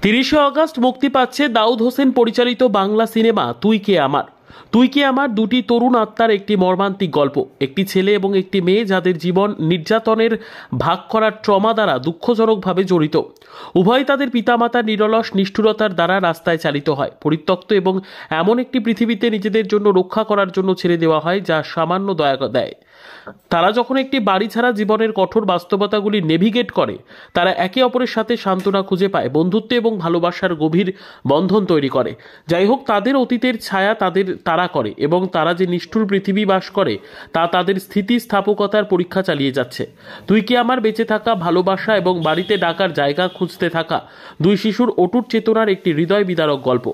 ৩০শে August মুক্তি পাচ্ছে দাউদ হোসেন পরিচালিত বাংলা সিনেমা তুই কে আমার। তুই কে আমার দুটি তরুণ আত্মার একটি মর্মান্তিক গল্প। একটি ছেলে এবং একটি মেয়ে যাদের জীবন নির্যাতনের ভাগ করার ট্রমা দ্বারা দুঃখজনকভাবে জড়িত। উভয় তাদের পিতামাতার নিরলস নিষ্ঠুরতার দ্বারা রাস্তায় চালিত হয়, পরিত্যক্ত এবং এমন একটি পৃথিবীতে নিজেদের জন্য রক্ষা করার জন্য ছেড়ে দেওয়া হয় যা সামান্য দয়া দেয়। তারা যখন একটি বাড়ি ছাড়া জীবনের কঠোর বাস্তবতাগুলি নেভিগেট করে, তারা একে অপরের সাথে সান্ত্বনা খুঁজে পায়, বন্ধুত্ব এবং ভালোবাসার গভীর বন্ধন তৈরি করে। যাই হোক, তাদের অতীতের ছায়া তারা করে এবং তারা যে নিষ্ঠুর পৃথিবী বাস করে তা তাদের স্থিতিস্থাপকতার পরীক্ষা চালিয়ে যাচ্ছে। তুই কি আমার বেঁচে থাকা, ভালোবাসা এবং বাড়িতে ডাকার জায়গা খুঁজতে থাকা দুই শিশুর অটুট চেতনার একটি হৃদয় বিদারক গল্প।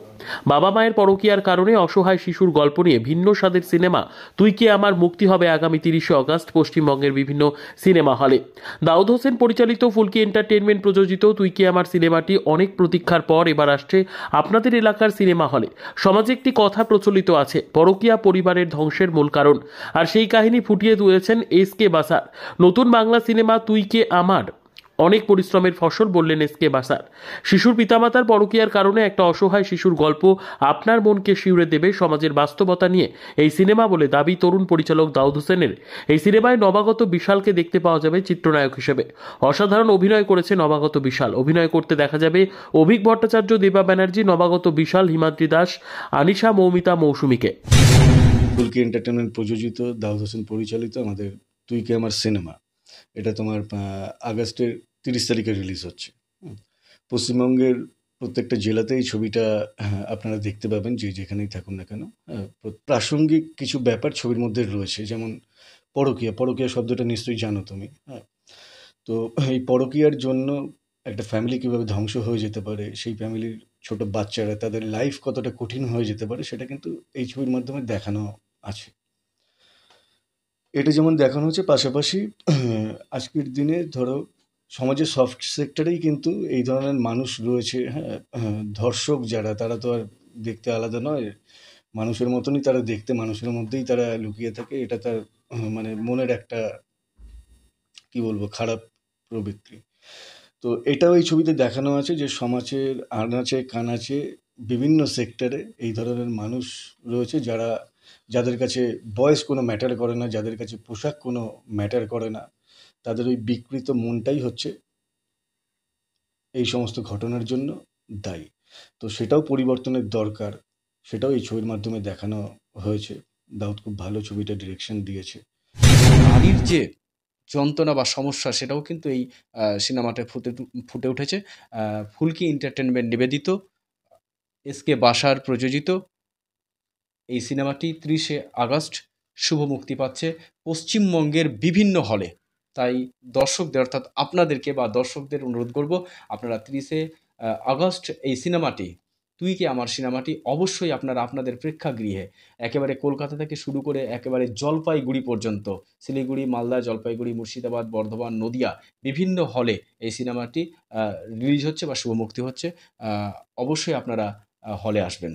বাবা মায়ের পরকীয়ার কারণে অসহায় শিশুর গল্প নিয়ে ভিন্ন স্বাদের সিনেমা তুই কি আমার মুক্তি হবে আগামী ৩০শে অগস্ট পশ্চিমবঙ্গের বিভিন্ন সিনেমা হলে। দাউদ হোসেন পরিচালিত ফুলকি এন্টারটেনমেন্ট প্রযোজিত তুই কি আমার সিনেমাটি অনেক প্রতীক্ষার পর এবার আসছে আপনাদের এলাকার সিনেমা হলে। সমাজে একটি কথা প্রচলিত আছে, পরকীয়া পরিবারের ধ্বংসের মূল কারণ, আর সেই কাহিনী ফুটিয়ে তুলেছেন এস কে বাসার। নতুন বাংলা সিনেমা তুই কে আমার অনেক পরিশ্রমের ফসল বললেন এস কে বাসার। শিশুর পিতামাতার পরকীয়ার কারণে একটা অসহায় শিশুর গল্প আপনার মনকে শিউরে দেবে সমাজের বাস্তবতা নিয়ে এই সিনেমা বলে দাবি তরুণ পরিচালক দাউদ হোসেনের। এই সিনেমায় নবাগত বিশালকে দেখতে পাওয়া যাবে চিত্রনায়ক হিসেবে। অসাধারণ অভিনয় করেছে নবাগত বিশাল। অভিনয় করতে দেখা যাবে অভিক ভট্টাচার্য, দেবা ব্যানার্জি, নবাগত বিশাল, হিমাদ্রি দাস, আনিশা, মৌমিতা, মৌসুমীকে। ফুলকি এন্টারটেনমেন্ট প্রযোজিত, দাউদ হোসেন পরিচালিত আমাদের তুই কে আমার সিনেমা, এটা তোমার আগস্টের ৩০ তারিখে রিলিজ হচ্ছে। পশ্চিমবঙ্গের প্রত্যেকটা জেলাতেই ছবিটা আপনারা দেখতে পাবেন, যে যেখানেই থাকুন না কেন। প্রাসঙ্গিক কিছু ব্যাপার ছবির মধ্যে রয়েছে, যেমন পরকীয়া শব্দটা নিশ্চয়ই জানো তুমি। হ্যাঁ, তো এই পরকীয়ার জন্য একটা ফ্যামিলি কীভাবে ধ্বংস হয়ে যেতে পারে, সেই ফ্যামিলির ছোট বাচ্চারা তাদের লাইফ কতটা কঠিন হয়ে যেতে পারে, সেটা কিন্তু এই ছবির মাধ্যমে দেখানো আছে। এটা যেমন দেখানো হচ্ছে, পাশাপাশি আজকের দিনে ধরো সমাজের সফট সেক্টরেই কিন্তু এই ধরনের মানুষ রয়েছে। হ্যাঁ, ধর্ষক যারা, তারা তো আর দেখতে আলাদা নয়, মানুষের মতনই তারা দেখতে, মানুষের মধ্যেই তারা লুকিয়ে থাকে। এটা তার মানে মনের একটা কি বলবো খারাপ প্রবৃত্তি। তো এটাও এই ছবিতে দেখানো আছে যে সমাজের আনাচে কানাচে বিভিন্ন সেক্টরে এই ধরনের মানুষ রয়েছে, যাদের কাছে বয়স কোনো ম্যাটার করে না, যাদের কাছে পোশাক কোনো ম্যাটার করে না। তাদের ওই বিকৃত মনটাই হচ্ছে এই সমস্ত ঘটনার জন্য দায়ী। তো সেটাও পরিবর্তনের দরকার, সেটাও এই ছবির মাধ্যমে দেখানো হয়েছে। দাউদ খুব ভালো ছবিটা ডিরেকশন দিয়েছে। নারীর যে যন্ত্রণা বা সমস্যা, সেটাও কিন্তু এই সিনেমাটায় ফুটে উঠেছে। ফুলকি এন্টারটেনমেন্ট নিবেদিত, এস কে বাসার প্রযোজিত এই সিনেমাটি ৩০শে আগস্ট শুভ মুক্তি পাচ্ছে পশ্চিমবঙ্গের বিভিন্ন হলে। তাই দর্শকদের, অর্থাৎ আপনাদেরকে বা দর্শকদের অনুরোধ করব, আপনারা ৩০শে আগস্ট এই সিনেমাটি তুই কি আমার সিনেমাটি অবশ্যই আপনারা আপনাদের প্রেক্ষাগৃহে, একেবারে কলকাতা থেকে শুরু করে একেবারে জলপাইগুড়ি পর্যন্ত, শিলিগুড়ি, মালদা, জলপাইগুড়ি, মুর্শিদাবাদ, বর্ধমান, নদিয়া, বিভিন্ন হলে এই সিনেমাটি রিলিজ হচ্ছে বা শুভ মুক্তি হচ্ছে। অবশ্যই আপনারা হলে আসবেন।